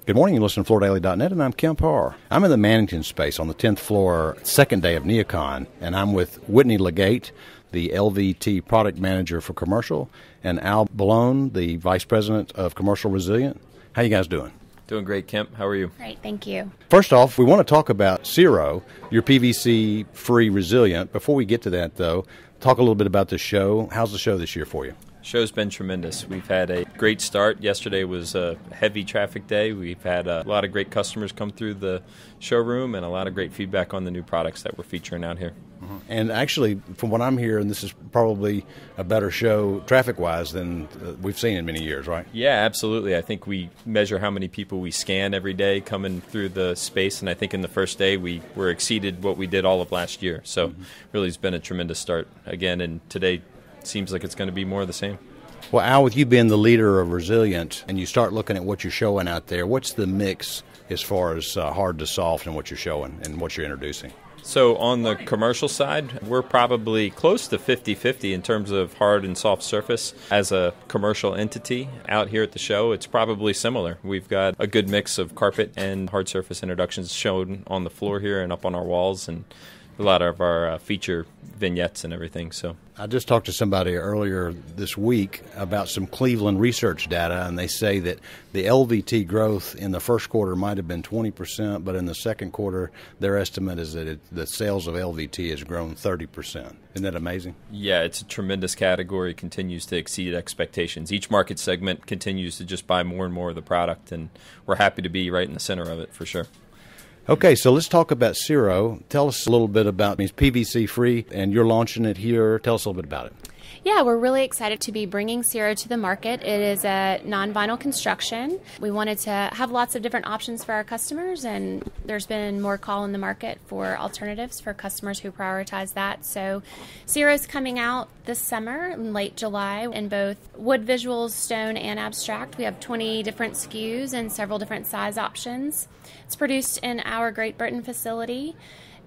Good morning, you listen to FloorDaily.net, and I'm Kemp Harr. I'm in the Mannington space on the 10th floor, second day of NeoCon, and I'm with Whitney LeGate, the LVT product manager for commercial, and Boulogne, the vice president of commercial resilient. How you guys doing? Doing great, Kemp. How are you? Great, thank you. First off, we want to talk about Cirro, your PVC-Free resilient. Before we get to that, though, talk a little bit about the show. How's the show this year for you? Show's been tremendous. We've had a great start. Yesterday was a heavy traffic day. We've had a lot of great customers come through the showroom and a lot of great feedback on the new products that we're featuring out here. And actually, from what I'm hearing, this is probably a better show traffic-wise than we've seen in many years, right? Yeah, absolutely. I think we measure how many people we scan every day coming through the space, and I think in the first day we were exceeded what we did all of last year. So really it's been a tremendous start again, and today seems like it's going to be more of the same. Well, Al, with you being the leader of Resilient, and you start looking at what you're showing out there, what's the mix as far as hard to soft and what you're showing and what you're introducing? So on the commercial side, we're probably close to 50-50 in terms of hard and soft surface. As a commercial entity out here at the show, it's probably similar. We've got a good mix of carpet and hard surface introductions shown on the floor here and up on our walls, and a lot of our feature vignettes and everything. So I just talked to somebody earlier this week about some Cleveland research data, and they say that the LVT growth in the first quarter might have been 20%, but in the second quarter, their estimate is that the sales of LVT has grown 30%. Isn't that amazing? Yeah, it's a tremendous category, continues to exceed expectations. Each market segment continues to just buy more and more of the product, and we're happy to be right in the center of it for sure. Okay, so let's talk about Cirro. Tell us a little bit about it. It's PVC-free, and you're launching it here. Tell us a little bit about it. Yeah, we're really excited to be bringing Cirro to the market. It is a non-vinyl construction. We wanted to have lots of different options for our customers, and there's been more call in the market for alternatives for customers who prioritize that. So Cirro's coming out this summer in late July in both wood visuals, stone, and abstract. We have 20 different SKUs and several different size options. It's produced in our Great Britain facility.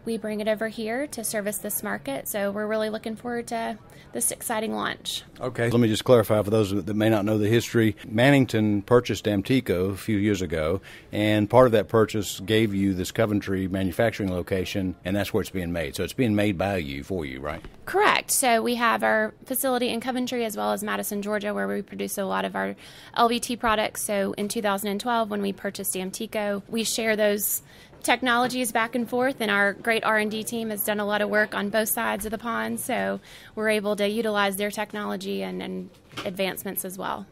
We bring it over here to service this market, so we're really looking forward to this exciting launch. Okay, let me just clarify for those that may not know the history. Mannington purchased Amtico a few years ago, and part of that purchase gave you this Coventry manufacturing location, and that's where it's being made. So it's being made by you, for you, right? Correct. So we have our facility in Coventry as well as Madison, Georgia, where we produce a lot of our LVT products. So in 2012, when we purchased Amtico, we share those technologies back and forth, and our great R&D team has done a lot of work on both sides of the pond, so we're able to utilize their technology and advancements as well.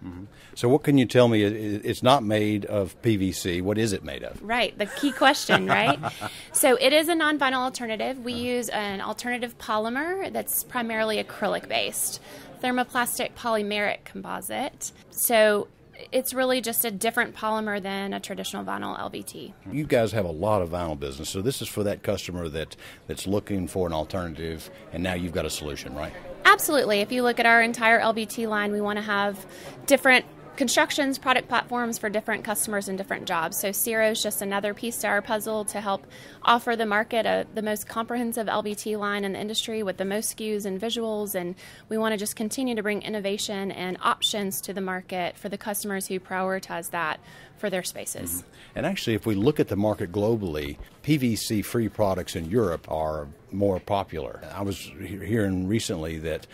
So what can you tell me? It's not made of PVC. What is it made of? Right, the key question, right? So it is a non-vinyl alternative. We use an alternative polymer that's primarily acrylic-based, thermoplastic polymeric composite. So it's really just a different polymer than a traditional vinyl LVT. You guys have a lot of vinyl business, so this is for that customer that's looking for an alternative, and now you've got a solution, right? Absolutely. If you look at our entire LVT line, we want to have different constructions, product platforms for different customers and different jobs. So Cirro is just another piece to our puzzle to help offer the market the most comprehensive LVT line in the industry with the most SKUs and visuals, and we want to just continue to bring innovation and options to the market for the customers who prioritize that for their spaces. And actually, if we look at the market globally, PVC-free products in Europe are more popular. I was hearing recently that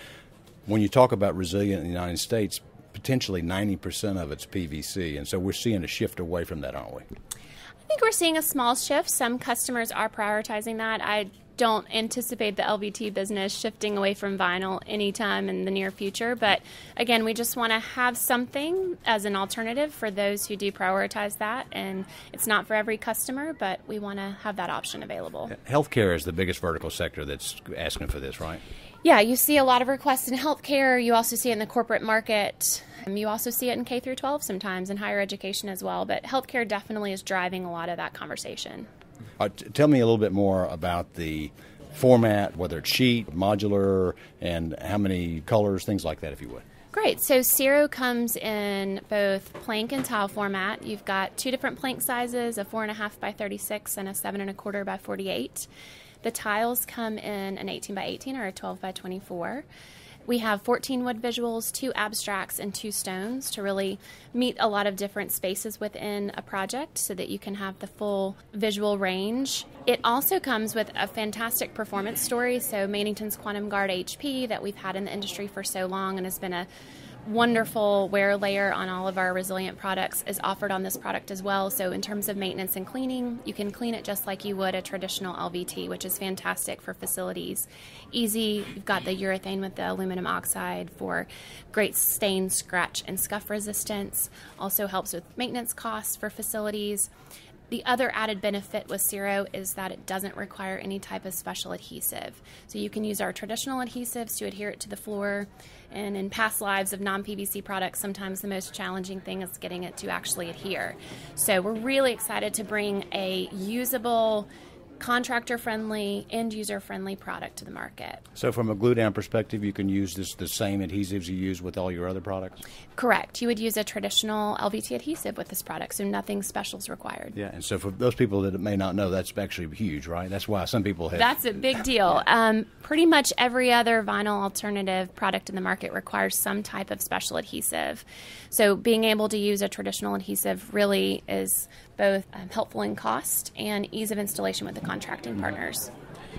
when you talk about resilient in the United States, potentially 90% of it's PVC, and so we're seeing a shift away from that, aren't we? I think we're seeing a small shift. Some customers are prioritizing that. I don't anticipate the LVT business shifting away from vinyl anytime in the near future, but again, we just want to have something as an alternative for those who do prioritize that, and it's not for every customer, but we want to have that option available. Healthcare is the biggest vertical sector that's asking for this, right? Yeah, you see a lot of requests in healthcare. You also see it in the corporate market. You also see it in K through 12 sometimes, in higher education as well. But healthcare definitely is driving a lot of that conversation. Tell me a little bit more about the format, whether it's sheet, modular, and how many colors, things like that, if you would. Great. So Cirro comes in both plank and tile format. You've got two different plank sizes, a 4.5 by 36 and a 7.25 by 48. The tiles come in an 18 by 18 or a 12 by 24. We have 14 wood visuals, 2 abstracts, and 2 stones to really meet a lot of different spaces within a project so that you can have the full visual range. It also comes with a fantastic performance story. So Mannington's Quantum Guard HP that we've had in the industry for so long and has been a wonderful wear layer on all of our resilient products is offered on this product as well. So in terms of maintenance and cleaning, you can clean it just like you would a traditional LVT, which is fantastic for facilities. Easy, you've got the urethane with the aluminum oxide for great stain, scratch, and scuff resistance. Also helps with maintenance costs for facilities. The other added benefit with Cirro is that it doesn't require any type of special adhesive. So you can use our traditional adhesives to adhere it to the floor. And in past lives of non-PVC products, sometimes the most challenging thing is getting it to actually adhere. So we're really excited to bring a usable, contractor-friendly, end-user-friendly product to the market. So from a glue-down perspective, you can use the same adhesives you use with all your other products? Correct. You would use a traditional LVT adhesive with this product, so nothing special is required. Yeah, and so for those people that may not know, that's actually huge, right? That's why some people have... That's a big deal. Pretty much every other vinyl alternative product in the market requires some type of special adhesive. So being able to use a traditional adhesive really is both helpful in cost and ease of installation with the contracting partners.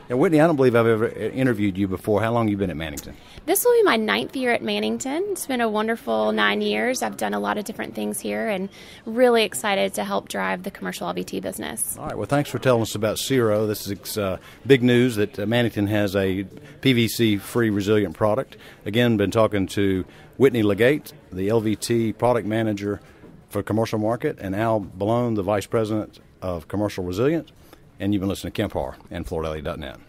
Now, Whitney, I don't believe I've ever interviewed you before. How long have you been at Mannington? This will be my 9th year at Mannington. It's been a wonderful 9 years. I've done a lot of different things here and really excited to help drive the commercial LVT business. All right. Well, thanks for telling us about Cirro. This is big news that Mannington has a PVC-free resilient product. Again, been talking to Whitney LeGate, the LVT product manager for commercial market, and Al Boulogne, the vice president of commercial resilient. And you've been listening to Kemp Harr and FloorDaily.net.